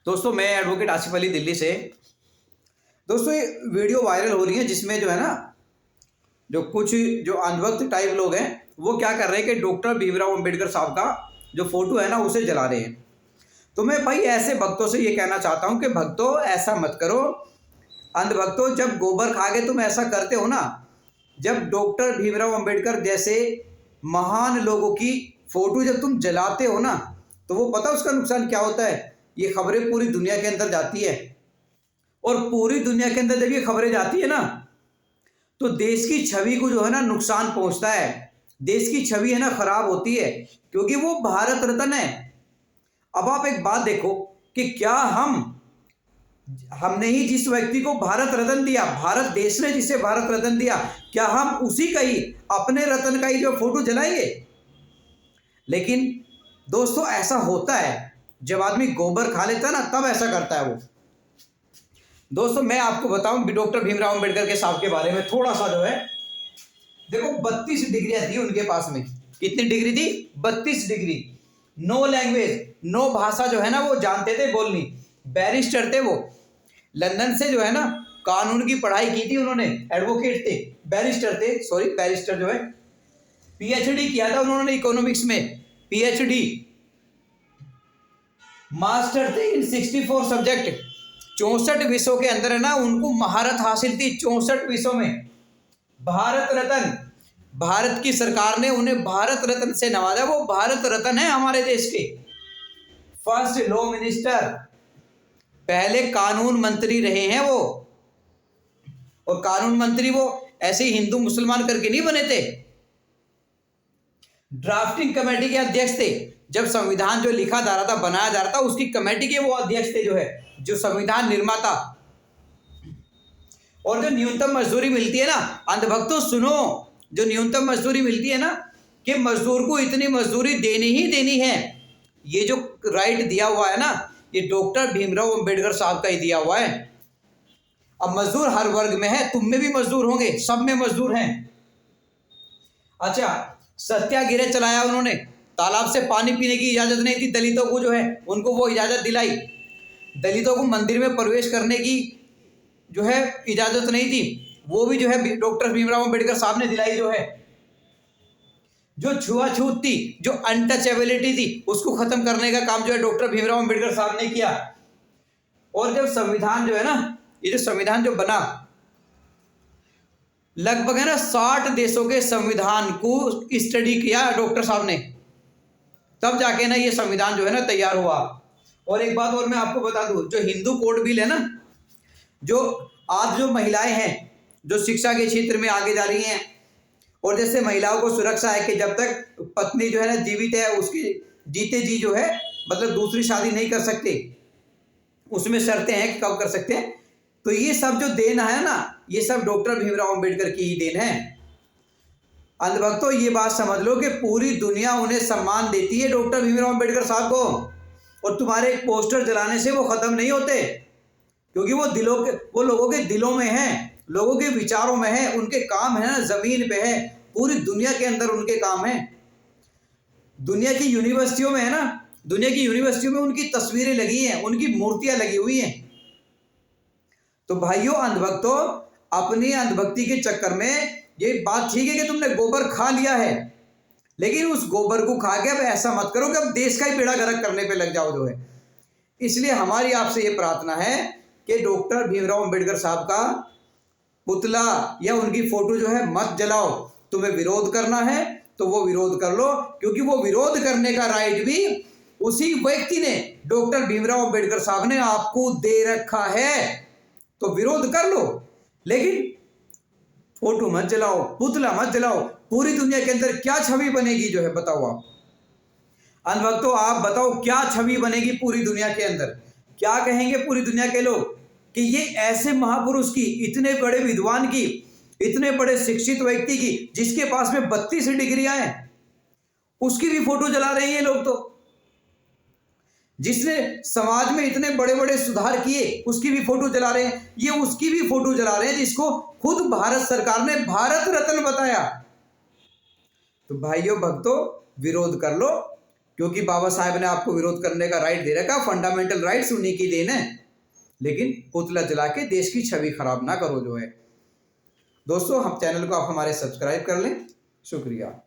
दोस्तों मैं एडवोकेट आसिफ अली दिल्ली से। दोस्तों ये वीडियो वायरल हो रही है जिसमें जो है ना जो कुछ जो अंधभक्त टाइप लोग हैं वो क्या कर रहे हैं कि डॉक्टर भीमराव अंबेडकर साहब का जो फोटो है ना उसे जला रहे हैं। तो मैं भाई ऐसे भक्तों से ये कहना चाहता हूँ कि भक्तों ऐसा मत करो। अंधभक्तों जब गोबर खा के तुम ऐसा करते हो ना, जब डॉक्टर भीमराव अंबेडकर जैसे महान लोगों की फोटो जब तुम जलाते हो ना, तो वो पता उसका नुकसान क्या होता है। ये खबरें पूरी दुनिया के अंदर जाती है और पूरी दुनिया के अंदर जब ये खबरें जाती है ना तो देश की छवि को जो है ना नुकसान पहुंचता है। देश की छवि है ना खराब होती है क्योंकि वो भारत रत्न है। अब आप एक बात देखो कि क्या हमने ही जिस व्यक्ति को भारत रत्न दिया, भारत देश ने जिसे भारत रत्न दिया, क्या हम उसी का ही अपने रत्न का ही जो फोटो जलाएंगे? लेकिन दोस्तों ऐसा होता है जब आदमी गोबर खा लेता है ना तब ऐसा करता है वो। दोस्तों मैं आपको बताऊं डॉक्टर भीमराव अंबेडकर के साहब के बारे में थोड़ा सा जो है, देखो 32 डिग्रियां थी उनके पास में। कितनी डिग्री थी? 32 डिग्री। नो लैंग्वेज, नो भाषा जो है ना वो जानते थे बोलनी। बैरिस्टर थे वो, लंदन से जो है ना कानून की पढ़ाई की थी उन्होंने। एडवोकेट थे, बैरिस्टर थे, सॉरी बैरिस्टर जो है, पीएचडी किया था उन्होंने इकोनॉमिक्स में, पीएचडी। मास्टर थे इन 64 सब्जेक्ट, 64 विषयों के अंदर है ना उनको महारत हासिल थी। 64 विषयों में भारत रत्न, भारत की सरकार ने उन्हें भारत रत्न से नवाजा। वो भारत रत्न है हमारे देश के। फर्स्ट लॉ मिनिस्टर, पहले कानून मंत्री रहे हैं वो। और कानून मंत्री वो ऐसे ही हिंदू मुसलमान करके नहीं बने थे। ड्राफ्टिंग कमेटी के अध्यक्ष थे। जब संविधान जो लिखा जा रहा था, बनाया जा रहा था, उसकी कमेटी के वो अध्यक्ष थे जो है, जो संविधान निर्माता। और जो न्यूनतम मजदूरी मिलती है ना, अंधभक्तों सुनो, जो न्यूनतम मजदूरी मिलती है ना कि मजदूर को इतनी मजदूरी देनी ही देनी है, ये जो राइट दिया हुआ है ना ये डॉक्टर भीमराव अंबेडकर साहब का ही दिया हुआ है। अब मजदूर हर वर्ग में है, तुम में भी मजदूर होंगे, सब में मजदूर हैं। अच्छा, सत्याग्रह चलाया उन्होंने, तालाब से पानी पीने की इजाजत नहीं थी दलितों को जो है, उनको वो इजाजत दिलाई। दलितों को मंदिर में प्रवेश करने की जो है इजाजत नहीं थी, वो भी जो है डॉक्टर भीमराव अंबेडकर साहब ने दिलाई जो है। जो छुआछूत थी, जो अनटचेबिलिटी थी, उसको खत्म करने का काम जो है डॉक्टर भीमराव अंबेडकर साहब ने किया। और जब संविधान जो है ना, ये जो संविधान जो बना, लगभग है ना 60 देशों के संविधान को स्टडी किया डॉक्टर साहब ने, तब जाके ना ये संविधान जो है ना तैयार हुआ। और एक बात और मैं आपको बता दूं, जो हिंदू कोड बिल है ना, जो आज जो महिलाएं हैं जो शिक्षा के क्षेत्र में आगे जा रही हैं, और जैसे महिलाओं को सुरक्षा है कि जब तक पत्नी जो है ना जीवित है उसकी जीते जी जो है मतलब दूसरी शादी नहीं कर सकते, उसमें शर्तें हैं कि कब कर सकते हैं। तो ये सब जो देन है ना, ये सब डॉक्टर भीमराव अंबेडकर की ही देन है। अंधभक्तों ये बात समझ लो कि पूरी दुनिया उन्हें सम्मान देती है डॉक्टर भीमराव अंबेडकर साहब को, और तुम्हारे एक पोस्टर जलाने से वो खत्म नहीं होते, क्योंकि वो लोगों के दिलों में है, लोगों के विचारों में है, उनके काम है ना जमीन पे है, पूरी दुनिया के अंदर उनके काम है। दुनिया की यूनिवर्सिटियों में है ना, दुनिया की यूनिवर्सिटियों में उनकी तस्वीरें लगी हैं, उनकी मूर्तियां लगी हुई हैं। तो भाइयों अंधभक्तों, अपनी अंधभक्ति के चक्कर में ये बात ठीक है कि तुमने गोबर खा लिया है, लेकिन उस गोबर को खा के अब ऐसा मत करो कि अब देश का ही बेड़ा गर्क करने पे लग जाओ जो है। इसलिए हमारी आपसे ये प्रार्थना है कि डॉक्टर भीमराव अंबेडकर साहब का पुतला या उनकी फोटो जो है मत जलाओ। तुम्हें विरोध करना है तो वो विरोध कर लो, क्योंकि वो विरोध करने का राइट भी उसी व्यक्ति ने, डॉक्टर भीमराव अंबेडकर साहब ने आपको दे रखा है। तो विरोध कर लो, लेकिन फोटो मत जलाओ, पुतला मत जलाओ। पूरी दुनिया के अंदर क्या छवि बनेगी जो है, बताओ आप अंधभक्तों, आप बताओ क्या छवि बनेगी पूरी दुनिया के अंदर? क्या कहेंगे पूरी दुनिया के लोग कि ये ऐसे महापुरुष की, इतने बड़े विद्वान की, इतने बड़े शिक्षित व्यक्ति की, जिसके पास में 32 डिग्रियां हैं, उसकी भी फोटो जला रहे हैं ये लोग। तो जिसने समाज में इतने बड़े बड़े सुधार किए उसकी भी फोटो जला रहे हैं। ये उसकी भी फोटो जला रहे हैं जिसको खुद भारत सरकार ने भारत रत्न बताया। तो भाइयों भक्तों, विरोध कर लो, क्योंकि बाबा साहेब ने आपको विरोध करने का राइट दे रखा, फंडामेंटल राइट्स उन्हीं की देन है, लेकिन पुतला जला के देश की छवि खराब ना करो जो है। दोस्तों हम चैनल को आप हमारे सब्सक्राइब कर लें। शुक्रिया।